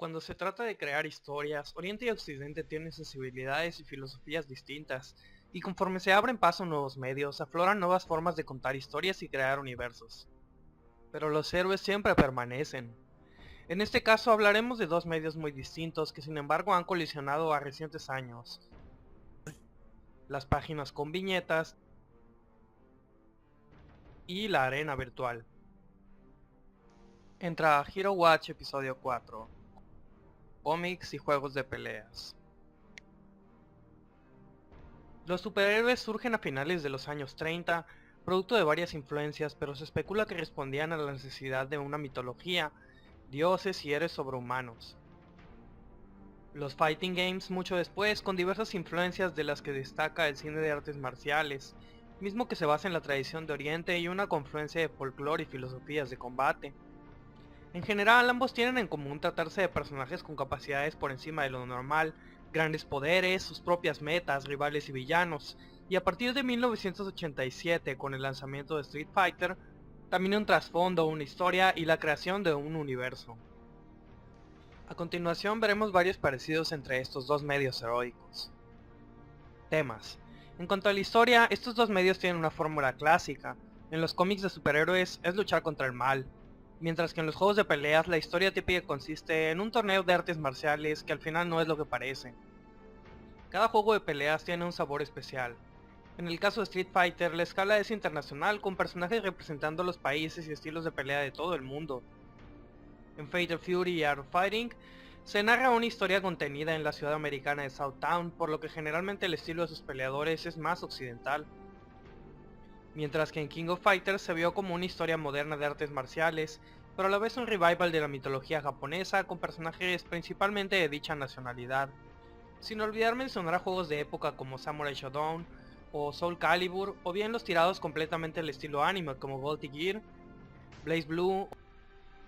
Cuando se trata de crear historias, Oriente y Occidente tienen sensibilidades y filosofías distintas, y conforme se abren paso nuevos medios, afloran nuevas formas de contar historias y crear universos. Pero los héroes siempre permanecen. En este caso hablaremos de dos medios muy distintos que sin embargo han colisionado a recientes años. Las páginas con viñetas y la arena virtual. Entra a Hero Watch episodio 4. Cómics y juegos de peleas. Los superhéroes surgen a finales de los años 30, producto de varias influencias, pero se especula que respondían a la necesidad de una mitología, dioses y héroes sobrehumanos. Los fighting games mucho después, con diversas influencias de las que destaca el cine de artes marciales, mismo que se basa en la tradición de Oriente y una confluencia de folclore y filosofías de combate. En general, ambos tienen en común tratarse de personajes con capacidades por encima de lo normal, grandes poderes, sus propias metas, rivales y villanos, y a partir de 1987, con el lanzamiento de Street Fighter, también un trasfondo, una historia y la creación de un universo. A continuación veremos varios parecidos entre estos dos medios heroicos. Temas. En cuanto a la historia, estos dos medios tienen una fórmula clásica. En los cómics de superhéroes es luchar contra el mal, mientras que en los juegos de peleas la historia típica consiste en un torneo de artes marciales que al final no es lo que parece. Cada juego de peleas tiene un sabor especial. En el caso de Street Fighter, la escala es internacional con personajes representando los países y estilos de pelea de todo el mundo. En Fatal Fury y Art of Fighting, se narra una historia contenida en la ciudad americana de Southtown, por lo que generalmente el estilo de sus peleadores es más occidental. Mientras que en King of Fighters se vio como una historia moderna de artes marciales, pero a la vez un revival de la mitología japonesa con personajes principalmente de dicha nacionalidad. Sin olvidar mencionar a juegos de época como Samurai Shodown o Soul Calibur, o bien los tirados completamente al estilo anime como Guilty Gear, Blaze Blue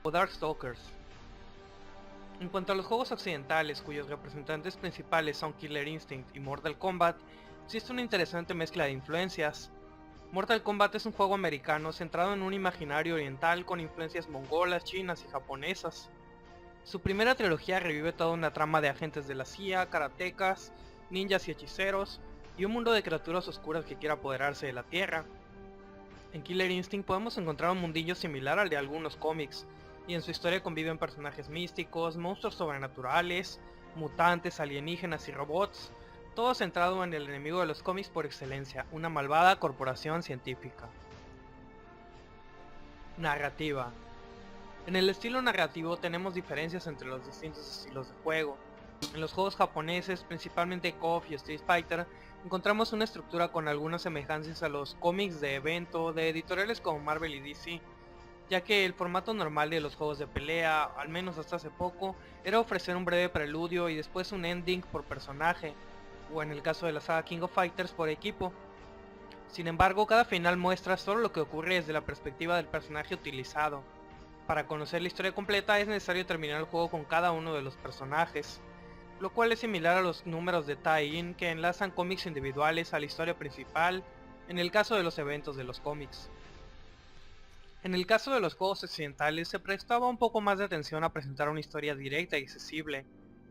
o Darkstalkers. En cuanto a los juegos occidentales, cuyos representantes principales son Killer Instinct y Mortal Kombat, existe una interesante mezcla de influencias. Mortal Kombat es un juego americano centrado en un imaginario oriental con influencias mongolas, chinas y japonesas. Su primera trilogía revive toda una trama de agentes de la CIA, karatecas, ninjas y hechiceros, y un mundo de criaturas oscuras que quiere apoderarse de la Tierra. En Killer Instinct podemos encontrar un mundillo similar al de algunos cómics, y en su historia conviven personajes místicos, monstruos sobrenaturales, mutantes, alienígenas y robots, todo centrado en el enemigo de los cómics por excelencia, una malvada corporación científica. Narrativa. En el estilo narrativo tenemos diferencias entre los distintos estilos de juego. En los juegos japoneses, principalmente KOF y Street Fighter, encontramos una estructura con algunas semejanzas a los cómics de evento de editoriales como Marvel y DC, ya que el formato normal de los juegos de pelea, al menos hasta hace poco, era ofrecer un breve preludio y después un ending por personaje, o en el caso de la saga King of Fighters por equipo. Sin embargo, cada final muestra solo lo que ocurre desde la perspectiva del personaje utilizado. Para conocer la historia completa es necesario terminar el juego con cada uno de los personajes, lo cual es similar a los números de tie-in que enlazan cómics individuales a la historia principal, en el caso de los eventos de los cómics. En el caso de los juegos occidentales se prestaba un poco más de atención a presentar una historia directa y accesible.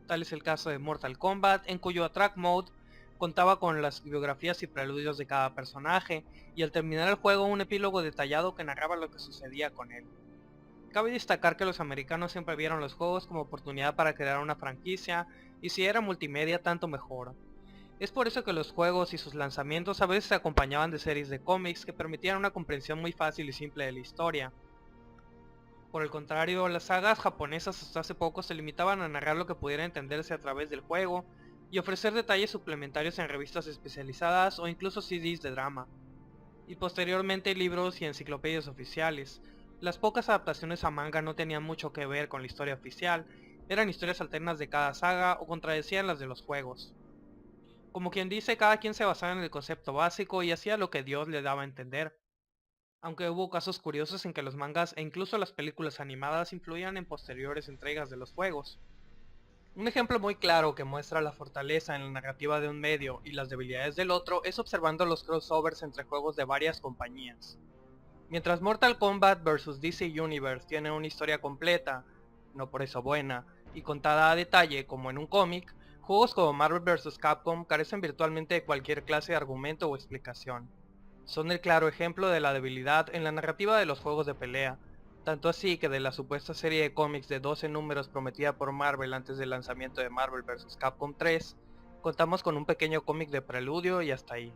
Tal es el caso de Mortal Kombat, en cuyo Attack Mode contaba con las biografías y preludios de cada personaje, y al terminar el juego un epílogo detallado que narraba lo que sucedía con él. Cabe destacar que los americanos siempre vieron los juegos como oportunidad para crear una franquicia, y si era multimedia tanto mejor. Es por eso que los juegos y sus lanzamientos a veces se acompañaban de series de cómics que permitían una comprensión muy fácil y simple de la historia. Por el contrario, las sagas japonesas hasta hace poco se limitaban a narrar lo que pudiera entenderse a través del juego, y ofrecer detalles suplementarios en revistas especializadas o incluso CDs de drama, y posteriormente libros y enciclopedias oficiales. Las pocas adaptaciones a manga no tenían mucho que ver con la historia oficial, eran historias alternas de cada saga o contradecían las de los juegos. Como quien dice, cada quien se basaba en el concepto básico y hacía lo que Dios le daba a entender. Aunque hubo casos curiosos en que los mangas e incluso las películas animadas influían en posteriores entregas de los juegos. Un ejemplo muy claro que muestra la fortaleza en la narrativa de un medio y las debilidades del otro es observando los crossovers entre juegos de varias compañías. Mientras Mortal Kombat vs DC Universe tiene una historia completa, no por eso buena, y contada a detalle como en un cómic, juegos como Marvel vs. Capcom carecen virtualmente de cualquier clase de argumento o explicación. Son el claro ejemplo de la debilidad en la narrativa de los juegos de pelea, tanto así que de la supuesta serie de cómics de 12 números prometida por Marvel antes del lanzamiento de Marvel vs. Capcom 3, contamos con un pequeño cómic de preludio y hasta ahí.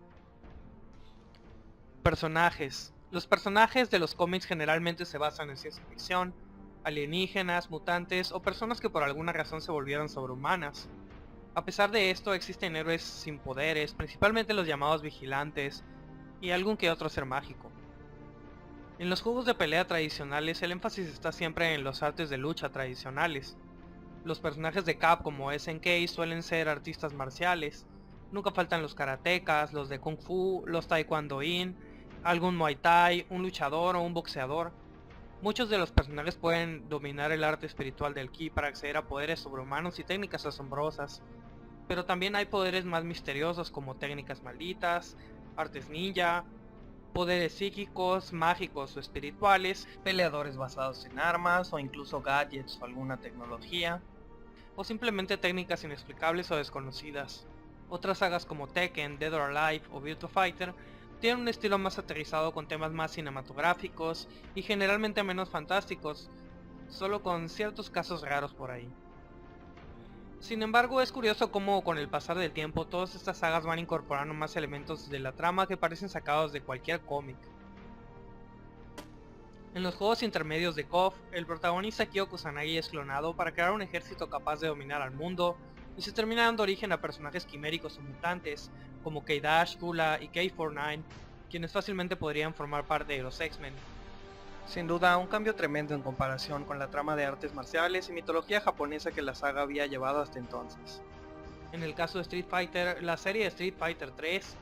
Personajes. Los personajes de los cómics generalmente se basan en ciencia ficción, alienígenas, mutantes o personas que por alguna razón se volvieron sobrehumanas. A pesar de esto, existen héroes sin poderes, principalmente los llamados vigilantes, y algún que otro ser mágico. En los juegos de pelea tradicionales el énfasis está siempre en los artes de lucha tradicionales. Los personajes de Capcom o SNK suelen ser artistas marciales. Nunca faltan los karatecas, los de Kung Fu, los Taekwondo-in, algún Muay Thai, un luchador o un boxeador. Muchos de los personajes pueden dominar el arte espiritual del Ki para acceder a poderes sobrehumanos y técnicas asombrosas. Pero también hay poderes más misteriosos como técnicas malditas, artes ninja, poderes psíquicos, mágicos o espirituales, peleadores basados en armas o incluso gadgets o alguna tecnología, o simplemente técnicas inexplicables o desconocidas. Otras sagas como Tekken, Dead or Alive o Virtua Fighter tienen un estilo más aterrizado con temas más cinematográficos y generalmente menos fantásticos, solo con ciertos casos raros por ahí. Sin embargo, es curioso cómo con el pasar del tiempo todas estas sagas van incorporando más elementos de la trama que parecen sacados de cualquier cómic. En los juegos intermedios de KOF, el protagonista Kyo Kusanagi es clonado para crear un ejército capaz de dominar al mundo, y se termina dando origen a personajes quiméricos o mutantes, como K-Dash, Gula y K-49, quienes fácilmente podrían formar parte de los X-Men. Sin duda, un cambio tremendo en comparación con la trama de artes marciales y mitología japonesa que la saga había llevado hasta entonces. En el caso de Street Fighter, la serie de Street Fighter 3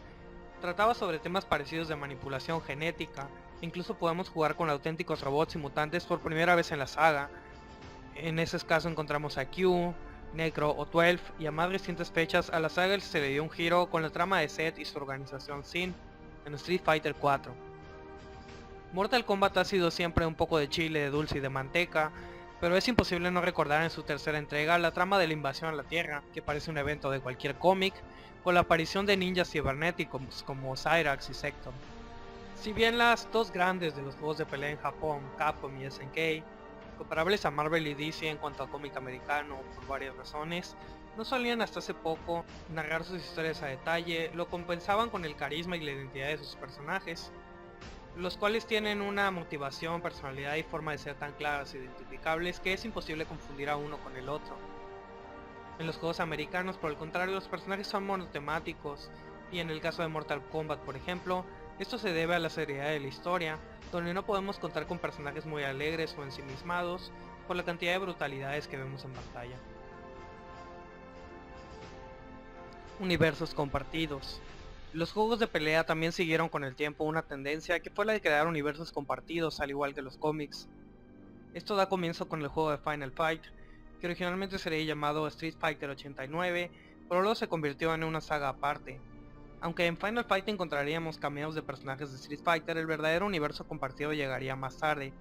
trataba sobre temas parecidos de manipulación genética, e incluso podemos jugar con auténticos robots y mutantes por primera vez en la saga. En ese caso encontramos a Q, Necro o 12, y a más recientes fechas a la saga se le dio un giro con la trama de Zed y su organización Sin en Street Fighter 4. Mortal Kombat ha sido siempre un poco de chile, de dulce y de manteca, pero es imposible no recordar en su tercera entrega la trama de la invasión a la Tierra, que parece un evento de cualquier cómic, con la aparición de ninjas cibernéticos como Cyrax y Sector. Si bien las dos grandes de los juegos de pelea en Japón, Capcom y SNK, comparables a Marvel y DC en cuanto a cómic americano por varias razones, no solían hasta hace poco narrar sus historias a detalle, lo compensaban con el carisma y la identidad de sus personajes, los cuales tienen una motivación, personalidad y forma de ser tan claras e identificables que es imposible confundir a uno con el otro. En los juegos americanos, por el contrario, los personajes son monotemáticos, y en el caso de Mortal Kombat, por ejemplo, esto se debe a la seriedad de la historia, donde no podemos contar con personajes muy alegres o ensimismados por la cantidad de brutalidades que vemos en pantalla. Universos compartidos. Los juegos de pelea también siguieron con el tiempo una tendencia que fue la de crear universos compartidos al igual que los cómics. Esto da comienzo con el juego de Final Fight, que originalmente sería llamado Street Fighter 89, pero luego se convirtió en una saga aparte. Aunque en Final Fight encontraríamos cameos de personajes de Street Fighter, el verdadero universo compartido llegaría más tarde,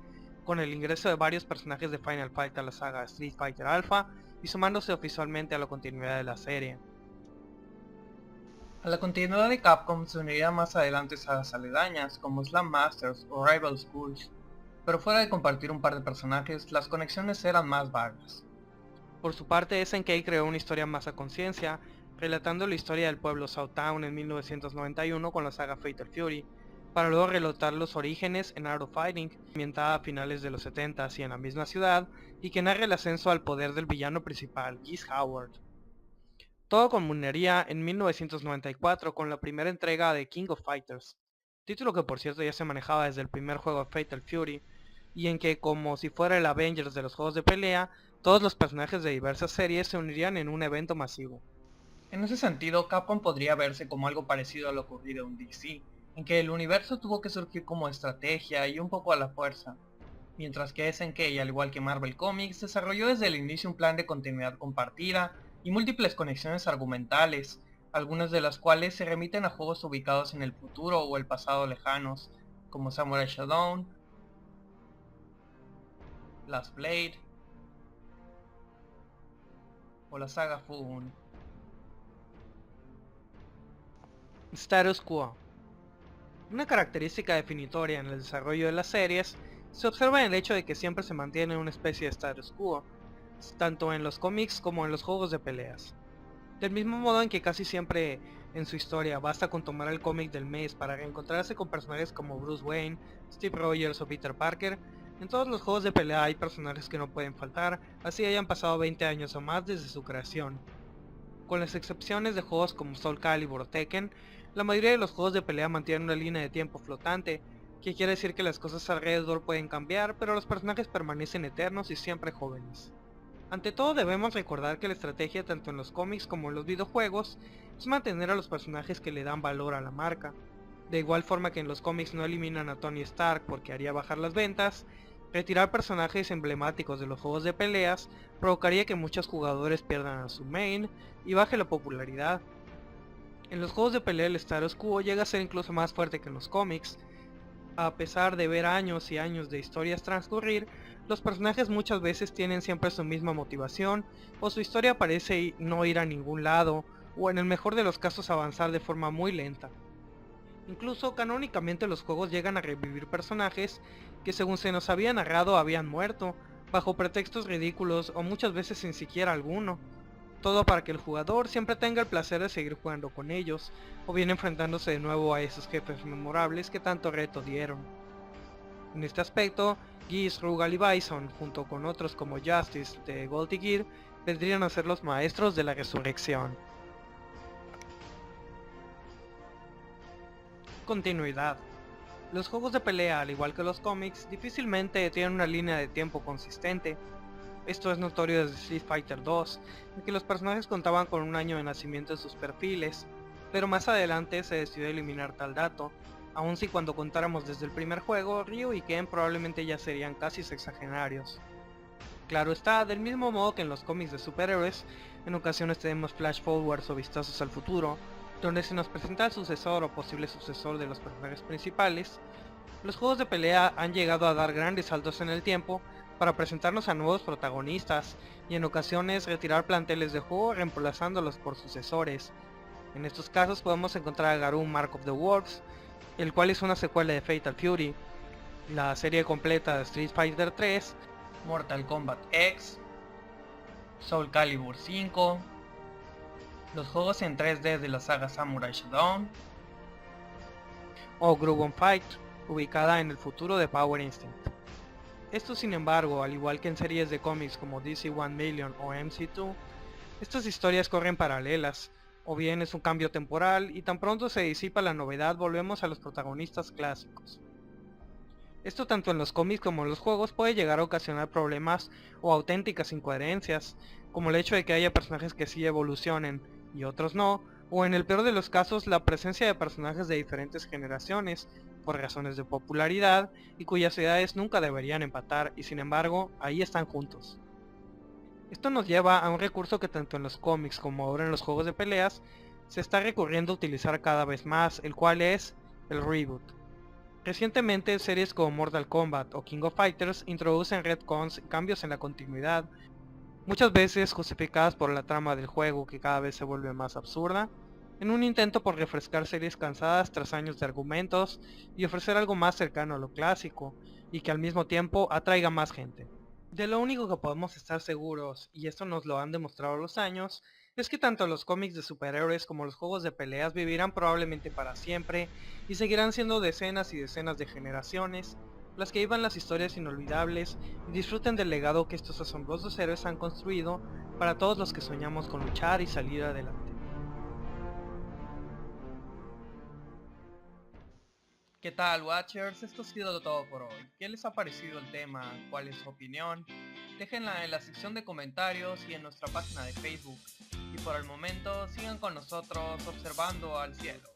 con el ingreso de varios personajes de Final Fight a la saga Street Fighter Alpha y sumándose oficialmente a la continuidad de la serie. A la continuidad de Capcom se unirían más adelante sagas aledañas como Slam Masters o Rival Schools, pero fuera de compartir un par de personajes, las conexiones eran más vagas. Por su parte, SNK creó una historia más a conciencia, relatando la historia del pueblo Southtown en 1991 con la saga Fatal Fury, para luego relatar los orígenes en Art of Fighting, ambientada a finales de los 70s y en la misma ciudad, y que narra el ascenso al poder del villano principal, Geese Howard. Todo culminaría en 1994 con la primera entrega de King of Fighters, título que por cierto ya se manejaba desde el primer juego de Fatal Fury, y en que como si fuera el Avengers de los juegos de pelea, todos los personajes de diversas series se unirían en un evento masivo. En ese sentido, Capcom podría verse como algo parecido a lo ocurrido en DC, en que el universo tuvo que surgir como estrategia y un poco a la fuerza, mientras que SNK, al igual que Marvel Comics, desarrolló desde el inicio un plan de continuidad compartida y múltiples conexiones argumentales, algunas de las cuales se remiten a juegos ubicados en el futuro o el pasado lejanos, como Samurai Shodown, Last Blade, o la saga Fun. Status Quo. Una característica definitoria en el desarrollo de las series se observa en el hecho de que siempre se mantiene una especie de status quo, tanto en los cómics como en los juegos de peleas. Del mismo modo en que casi siempre en su historia basta con tomar el cómic del mes para reencontrarse con personajes como Bruce Wayne, Steve Rogers o Peter Parker, en todos los juegos de pelea hay personajes que no pueden faltar, así hayan pasado 20 años o más desde su creación. Con las excepciones de juegos como Soul Calibur o Tekken, la mayoría de los juegos de pelea mantienen una línea de tiempo flotante, que quiere decir que las cosas alrededor pueden cambiar, pero los personajes permanecen eternos y siempre jóvenes. Ante todo debemos recordar que la estrategia tanto en los cómics como en los videojuegos es mantener a los personajes que le dan valor a la marca. De igual forma que en los cómics no eliminan a Tony Stark porque haría bajar las ventas, retirar personajes emblemáticos de los juegos de peleas provocaría que muchos jugadores pierdan a su main y baje la popularidad. En los juegos de pelea el status quo llega a ser incluso más fuerte que en los cómics. A pesar de ver años y años de historias transcurrir, los personajes muchas veces tienen siempre su misma motivación, o su historia parece no ir a ningún lado, o en el mejor de los casos avanzar de forma muy lenta. Incluso canónicamente los juegos llegan a revivir personajes que según se nos había narrado habían muerto, bajo pretextos ridículos o muchas veces sin siquiera alguno. Todo para que el jugador siempre tenga el placer de seguir jugando con ellos, o bien enfrentándose de nuevo a esos jefes memorables que tanto reto dieron. En este aspecto, Geese, Rugal y Bison, junto con otros como Justice de Guilty Gear, vendrían a ser los maestros de la resurrección. Continuidad. Los juegos de pelea, al igual que los cómics, difícilmente tienen una línea de tiempo consistente. Esto es notorio desde Street Fighter 2, en que los personajes contaban con un año de nacimiento en sus perfiles, pero más adelante se decidió eliminar tal dato, aun si cuando contáramos desde el primer juego, Ryu y Ken probablemente ya serían casi sexagenarios. Claro está, del mismo modo que en los cómics de superhéroes, en ocasiones tenemos flash forwards o vistazos al futuro, donde se nos presenta el sucesor o posible sucesor de los personajes principales. Los juegos de pelea han llegado a dar grandes saltos en el tiempo para presentarnos a nuevos protagonistas y en ocasiones retirar planteles de juego reemplazándolos por sucesores. En estos casos podemos encontrar a Garou Mark of the Wolves, el cual es una secuela de Fatal Fury, la serie completa de Street Fighter 3, Mortal Kombat X, Soul Calibur 5, los juegos en 3D de la saga Samurai Shodown, o Group 1 Fight, ubicada en el futuro de Power Instinct. Esto sin embargo, al igual que en series de cómics como DC 1 Million o MC2, estas historias corren paralelas, o bien es un cambio temporal y tan pronto se disipa la novedad volvemos a los protagonistas clásicos. Esto tanto en los cómics como en los juegos puede llegar a ocasionar problemas o auténticas incoherencias, como el hecho de que haya personajes que sí evolucionen y otros no, o en el peor de los casos la presencia de personajes de diferentes generaciones, por razones de popularidad, y cuyas edades nunca deberían empatar y sin embargo ahí están juntos. Esto nos lleva a un recurso que tanto en los cómics como ahora en los juegos de peleas se está recurriendo a utilizar cada vez más, el cual es el reboot. Recientemente series como Mortal Kombat o King of Fighters introducen retcons y cambios en la continuidad, muchas veces justificadas por la trama del juego que cada vez se vuelve más absurda, en un intento por refrescar series cansadas tras años de argumentos y ofrecer algo más cercano a lo clásico, y que al mismo tiempo atraiga más gente. De lo único que podemos estar seguros, y esto nos lo han demostrado los años, es que tanto los cómics de superhéroes como los juegos de peleas vivirán probablemente para siempre, y seguirán siendo decenas y decenas de generaciones, las que vivan las historias inolvidables y disfruten del legado que estos asombrosos héroes han construido para todos los que soñamos con luchar y salir adelante. ¿Qué tal, Watchers? Esto ha sido todo por hoy. ¿Qué les ha parecido el tema? ¿Cuál es su opinión? Déjenla en la sección de comentarios y en nuestra página de Facebook. Y por el momento, sigan con nosotros observando al cielo.